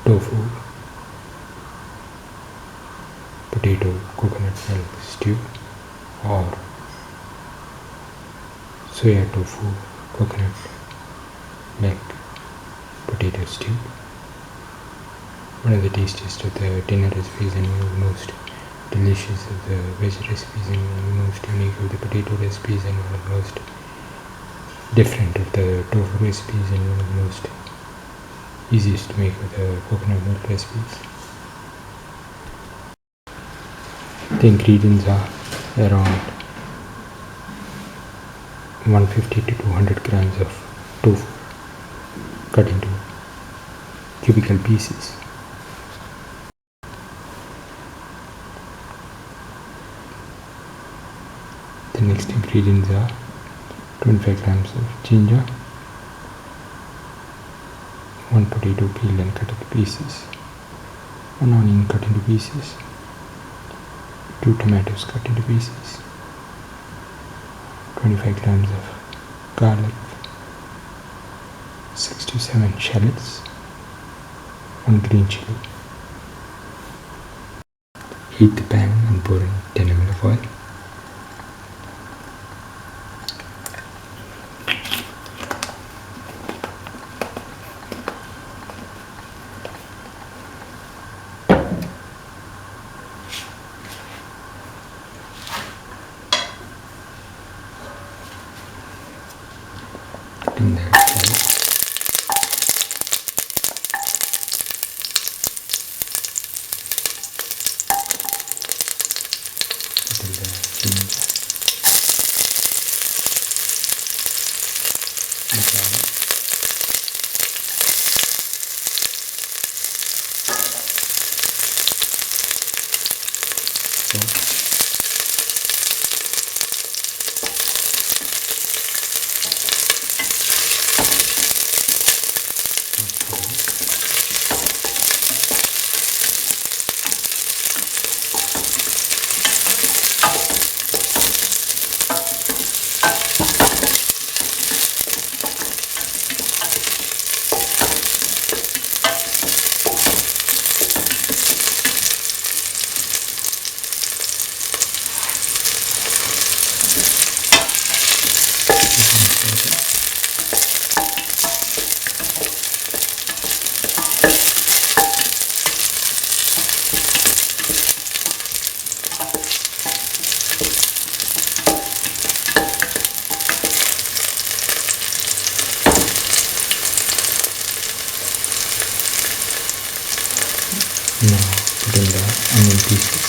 tofu, potato coconut milk stew, or soya tofu coconut milk potato stew. One of the tastiest of the dinner recipes and one of the most delicious of the veg recipes and one of the most unique of the potato recipes and one of the most different of the tofu recipes and one of the most easiest to make of the coconut milk recipes. The ingredients are around 150 to 200 grams of tofu cut into cubical pieces. The next ingredients are 25 grams of ginger, 1 potato peeled and cut into pieces, 1 onion cut into pieces, 2 tomatoes cut into pieces, 25 grams of garlic, 6 to 7 shallots, 1 green chili. Heat the pan and pour in 10 ml of oil. In there, now put in the onion pieces.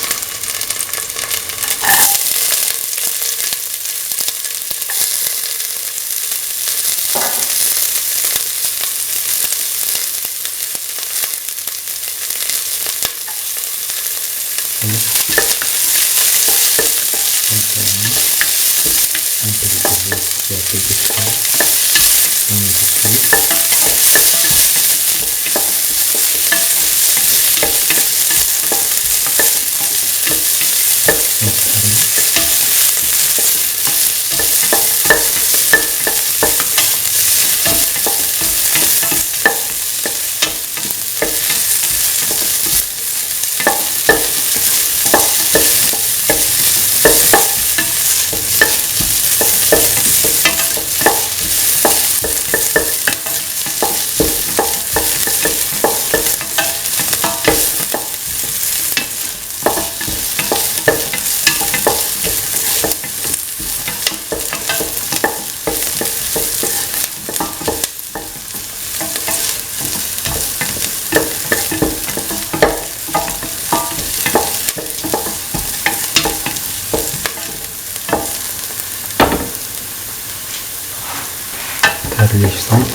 Thoroughly salt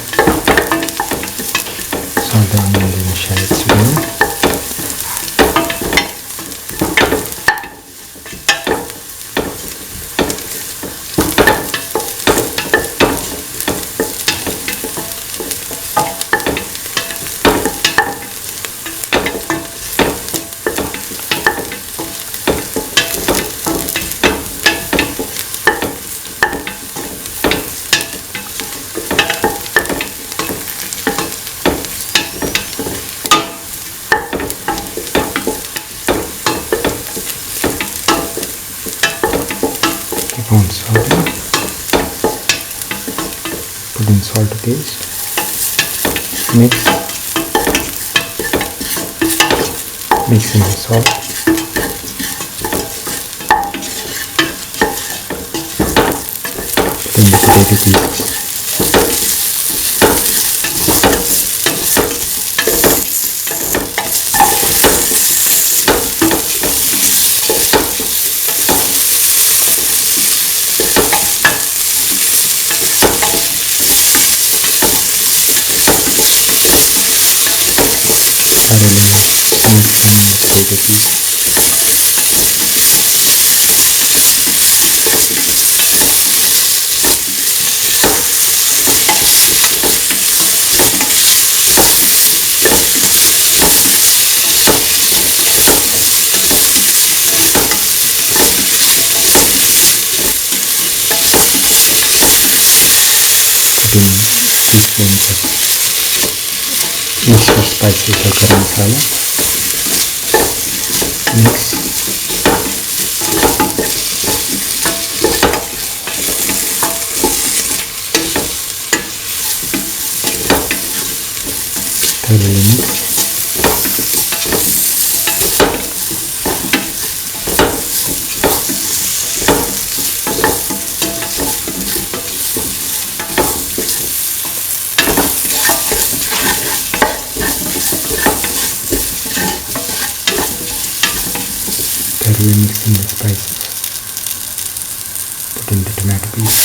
the onions and shallots again. on salt. Put in salt paste. Mix in the salt. Put in the potato pieces. Mix the spices of garam masala. Mix. Thoroughly mix. Thoroughly mix in the spices. Put in the tomato paste.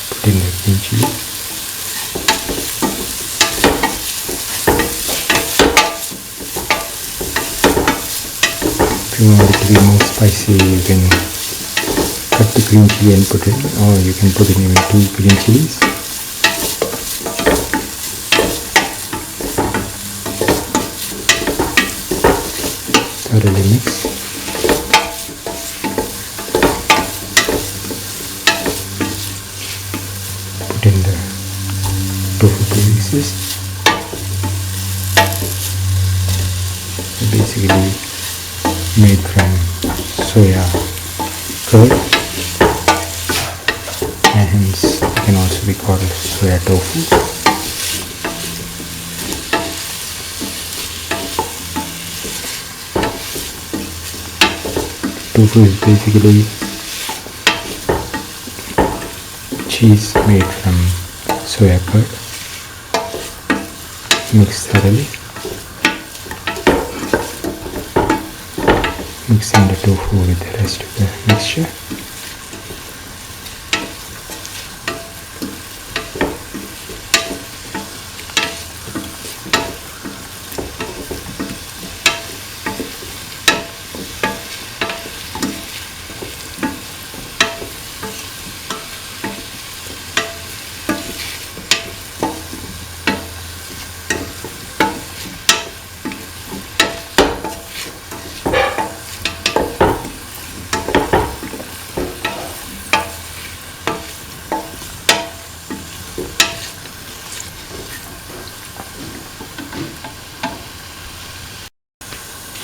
Put in the green chili. If you want it to be more spicy, you can cut the green chili and put it, or you can put in even 2 green chilies. Thoroughly mix. Put in the tofu pieces. Basically made from soya curd, and hence it can also be called soya tofu. Tofu is basically cheese made from soya curd. Mix thoroughly. Mixing the tofu with the rest of the mixture.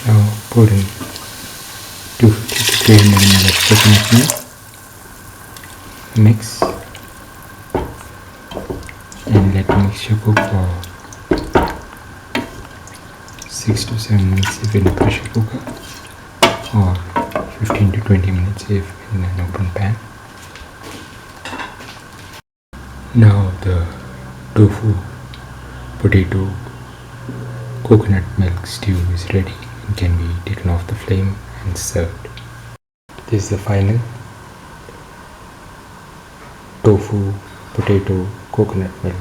Now pour in 250 300 ml of coconut milk, mix and let the mixture cook for 6 to 7 minutes if in a pressure cooker, or 15 to 20 minutes if in an open pan. Now the tofu, potato, coconut milk stew is ready and can be taken off the flame and served. This is the final tofu, potato, coconut milk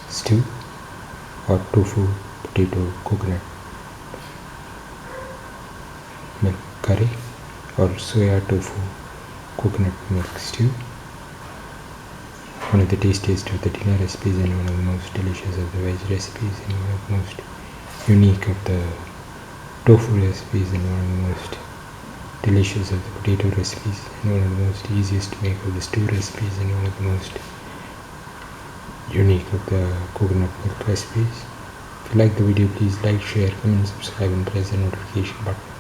stew, or tofu, potato, coconut milk curry, or soya tofu, coconut milk stew. One of the tastiest of the dinner recipes and one of the most delicious of the veg recipes and one of the most unique of the tofu recipes and one of the most delicious of the potato recipes and one of the most easiest to make of the stew recipes and one of the most unique of the coconut milk recipes. If you like the video, please like, share, comment, subscribe and press the notification button.